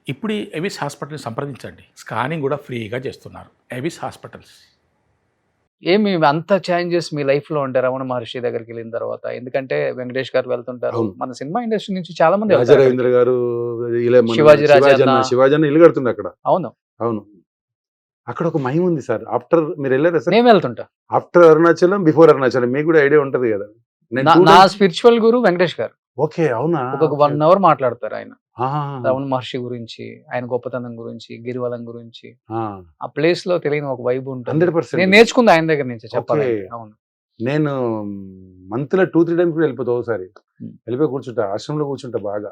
ఇప్పుడు ఎవిస్ హాస్పిటల్ని సంప్రదించండి. స్కానింగ్ కూడా ఫ్రీగా చేస్తున్నారు. Avis hospitals. ఏమి అంత చేంజెస్ మీ లైఫ్‌లో ఉంటే రమణ మహర్షి దగ్గరికెళ్ళిన తర్వాత? ఎందుకంటే వెంకటేష్ గారు వెళ్తుంటారు. అవును. మన సినిమా ఇండస్ట్రీ నుంచి చాలా మంది రాజా వెళ్తారు రవీంద్ర అక్కడికి. గారు ఇలా మన శివాజీ రాజన్న. శివాజీ అన్న ఇల్లు కడుతుండే అక్కడ. అవును. అవును. అక్కడ ఒక మహిమ ఉంది సార్. ఆఫ్టర్ మీరు వెళ్ళారా సార్? నేను వెళ్తుంటా. ఆఫ్టర్ అరుణాచలం, బిఫోర్ అరుణాచలం మీకు కూడా ఐడియా ఉంటది కదా. నేను నా 2 నా టైమ్స్ స్పిరిచువల్ గురు వెంకటేష్ గారు. ఓకే. అవునా? ఒక 1 అవర్ మాట్లాడతారు ఆయన. ఆహా! రమణ మహర్షి గురించి, ఆయన గొప్పతనం గురించి, గిరివలం గురించి. ఆ! ఆ ప్లేస్‌లో తెలియని ఒక వైబ్ ఉంటుంది. 100% నేను నేర్చుకుంది ఆయన దగ్గర నుంచే చెప్పాలంటే. ఓకే. అవును. నేను మంత్‌లో 2, 3 టైమ్స్ కూడా వెళ్ళిపోతా ఓసారి. హ్మ్. వెళ్ళిపోయి కూర్చుంటా. ఆశ్రమంలో కూర్చుంటా బాగా.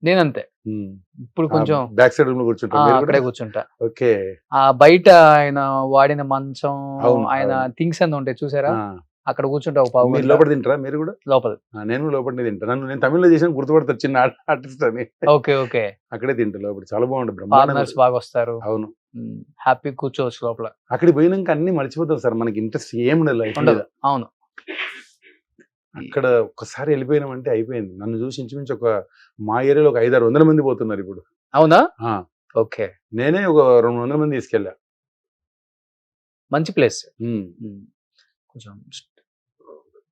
నేనంతే. హ్మ్. ఇప్పుడు కొంచెం బ్యాక్ సైడ్ రూమ్‌లో కూర్చుంటా. మీరు కూడా? అక్కడే కూర్చుంటా. ఓకే. బయట ఆయన వాడిన మంచం, అవును. ఆయన అవును. థింగ్స్ అన్నీ ఉంటాయి చూసారా? ఆ! అక్కడ కూర్చుంటా ఒక పావు మీరు గంట. లోపల తింటారా మీరు కూడా? లోపల. నేను కూడా లోపలనే తింటా. నేను తమిళ్‌లో చేసిన గుర్తుపడతారు చిన్న ఆర్టిస్ట్ అని. ఓకే. ఓకే. అక్కడే తింటా లోపల. చాలా బాగుంటది. బ్రహ్మాండంగా ఫారినర్స్ బాగా వస్తారు. అవును. హ్యాపీగా కూర్చోవచ్చు లోపల. అక్కడికి పోయినాక అన్ని మర్చిపోతాం సార్. మనకి ఇంట్రెస్ట్ ఏముండదు లైఫ్ మీద. ఉండదు. అవును. అక్కడ ఒక్కసారి వెళ్ళిపోయినామంటే అయిపోయింది. నన్ను చూసి ఇంచుమించు మా ఏరియాలో ఒక 500-600 మంది పోతున్నారు ఇప్పుడు. అవునా? ఆ! ఓకే. నేనే ఒక 200 మంది తీసుకెళ్ళా. మంచి ప్లేస్. హ్మ్. కొంచెం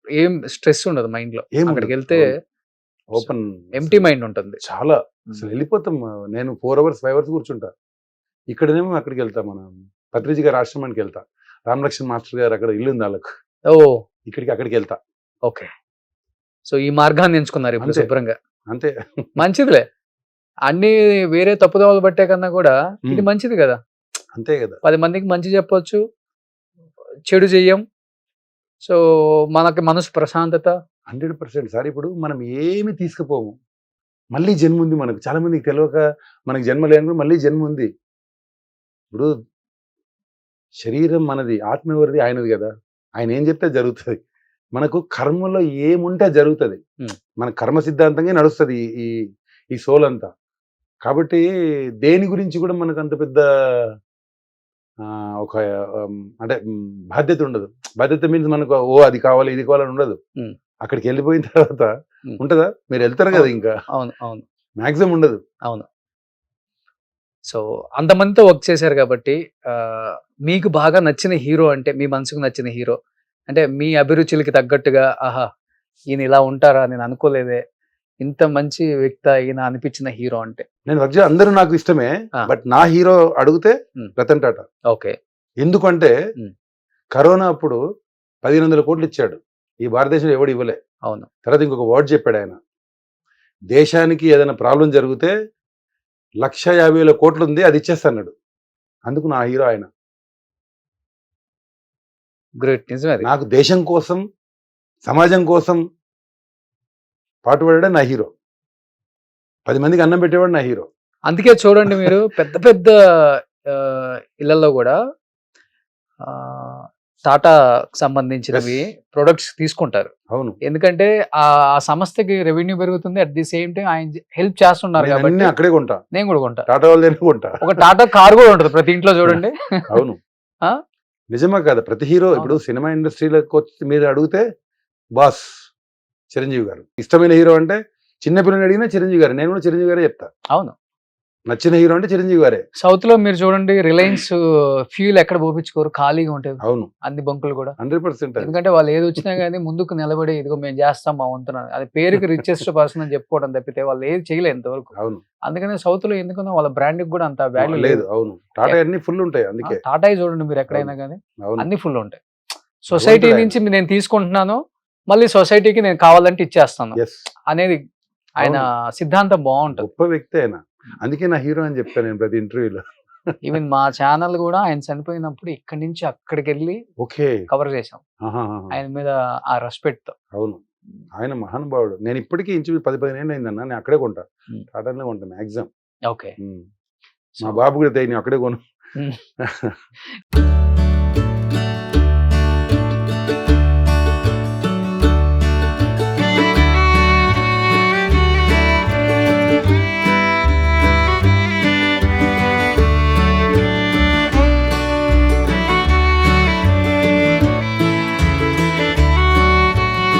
ఏం స్ట్రెస్ ఉండదు మైండ్‌లో. ఏముండదు. అక్కడికెళ్తే ఓపెన్ ఎంప్టీ మైండ్ ఉంటుంది. చాలా అసలు వెళ్ళిపోతాం. నేను 4 అవర్స్ 5 అవర్స్ కూర్చుంటా. ఇక్కడనేమో అక్కడికి వెళ్తా. మన పత్రిజీ గారి ఆశ్రమానికి వెళ్తా. రామలక్ష్మణ్ మాస్టర్ గారు అక్కడ ఇల్లు ఉంది వాళ్ళకు. ఓహ్! అక్కడికి వెళ్తా. ఓకే. సో ఈ మార్గాన్ని ఎంచుకున్నారు ఇప్పుడు అంతే. శుభ్రంగా. అంతే. మంచిదిలే. అన్నీ వేరే తప్పుదోవలు పట్టే కన్నా కూడా ఇది మంచిది కదా! అంతే కదా. 10 మందికి మంచి చెప్పొచ్చు. చెడు చెయ్యం. సో మనకి మనసు ప్రశాంతత. 100% సార్. ఇప్పుడు మనం ఏమి తీసుకుపోము. మళ్ళీ జన్మ ఉంది మనకు. చాలా మందికి తెలియక మనకి జన్మ లేని మళ్ళీ జన్మ ఉంది. ఇప్పుడు శరీరం మనది, ఆత్మ ఎవరిది? ఆయనది కదా. ఆయన ఏం చెప్తే జరుగుతుంది. మనకు కర్మలో ఏముంటే జరుగుతుంది. మన కర్మ సిద్ధాంతంగా నడుస్తుంది ఈ ఈ సోల్ అంతా. కాబట్టి దేని గురించి కూడా మనకు అంత పెద్ద ఒక అంటే బాధ్యత ఉండదు. బాధ్యత మీన్స్ మనకు అది కావాలి ఇది కావాలని ఉండదు. అక్కడికి వెళ్ళిపోయిన తర్వాత ఉంటుందా? మీరు వెళ్తారు కదా ఇంకా. అవును. అవును. మాక్సిమం ఉండదు. అవును. సో అంతమందితో వర్క్ చేశారు కాబట్టి మీకు బాగా నచ్చిన హీరో అంటే మీ మనసుకు నచ్చిన హీరో అంటే మీ అభిరుచులకి తగ్గట్టుగా ఆహా ఈయన ఇలా ఉంటారా నేను అనుకోలేదే ఇంత మంచి వ్యక్తి ఈయన అనిపించిన హీరో అంటే? నేను వర్క్ అందరూ నాకు ఇష్టమే. బట్ నా హీరో అడిగితే రతన్ టాటా. ఓకే. ఎందుకంటే కరోనా అప్పుడు 1500 కోట్లు ఇచ్చాడు. ఈ భారతదేశంలో ఎవడు ఇవ్వలే. అవును. తర్వాత ఇంకొక వర్డ్ చెప్పాడు ఆయన. దేశానికి ఏదైనా ప్రాబ్లం జరిగితే 1,50,000 కోట్లు ఉంది అది ఇచ్చేస్తాడు. అందుకు నా హీరో ఆయన. గ్రేట్. నిజమే. నాకు దేశం కోసం సమాజం కోసం పాటుపడే నా హీరో. 10 మందికి అన్నం పెట్టేవాడు నా హీరో. అందుకే చూడండి మీరు పెద్ద పెద్ద ఇళ్లలో కూడా టాటా సంబంధించినవి ప్రొడక్ట్స్ తీసుకుంటారు. అవును. ఎందుకంటే ఆ సంస్థకి రెవెన్యూ పెరుగుతుంది. అట్ ది సేమ్ టైం ఆయన హెల్ప్ చేస్తున్నారు కాబట్టి అక్కడే కొంటా. నేను కూడా కొంటా. టాటా వాళ్ళని కొంటా. ఒక టాటా కార్ కూడా ఉంటుంది ప్రతి ఇంట్లో చూడండి. అవును. నిజమా కాదా? ప్రతి హీరో ఇప్పుడు సినిమా ఇండస్ట్రీలోకి వచ్చి మీరు అడిగితే బాస్ చిరంజీవి గారు. ఇష్టమైన హీరో అంటే చిన్న పిల్లని అడిగినా చిరంజీవి గారు. నేను కూడా చిరంజీవి గారే చెప్తా. అవును. నచ్చిన హీరో అంటే చిరంజీవి గారే. సౌత్ లో మీరు చూడండి రిలయన్స్ ఫ్యూల్ ఎక్కడ పోపించుకోరు, ఖాళీగా ఉంటుంది. అవును. అన్ని బంకులు కూడా 100%. ఎందుకంటే వాళ్ళు ఏది వచ్చినా కానీ ముందుకు నిలబడి ఇదిగో మేము చేస్తాం మా వంతున అది పేరుకి రిచెస్ట్ పర్సన్ అని చెప్పుకోవడం తప్పితే వాళ్ళు ఏది చేయలేదు ఇంతవరకు. అవును. అందుకనే సౌత్ లో ఎందుకన్నా వాళ్ళ బ్రాండ్ కూడా అంత వాల్యూ లేదు. అవును. టాటా అన్ని ఫుల్ ఉంటాయి. అందుకే టాటా చూడండి మీరు ఎక్కడైనా కానీ అన్ని ఫుల్ ఉంటాయి. భగవంతుడు సొసైటీ నుంచి నేను తీసుకుంటున్నాను మళ్ళీ సొసైటీకి నేను కావాలంటే ఇచ్చేస్తాను అనేది ఆయన సిద్ధాంతం బాగుంటుంది. గొప్ప వ్యక్తి ఆయన. అందుకే నా హీరో అని చెప్తాను నేను ప్రతి ఇంటర్వ్యూలో. ఈవెన్ మా ఛానల్ కూడా ఆయన చనిపోయినప్పుడు ఇక్కడి నుంచి అక్కడికి వెళ్ళి కవర్ చేసాం ఆయన మీద ఆ రెస్పెక్ట్ తో. అవును. ఆయన మహానుభావుడు. నేను ఇప్పటికీ ఇంచు 10-15 ఏళ్ళు అయిందన్న నేను అక్కడే కొంటా. టాటానే కొంటా మాక్సిమం. ఓకే. మా బాబు కూడా నేను అక్కడే కొను.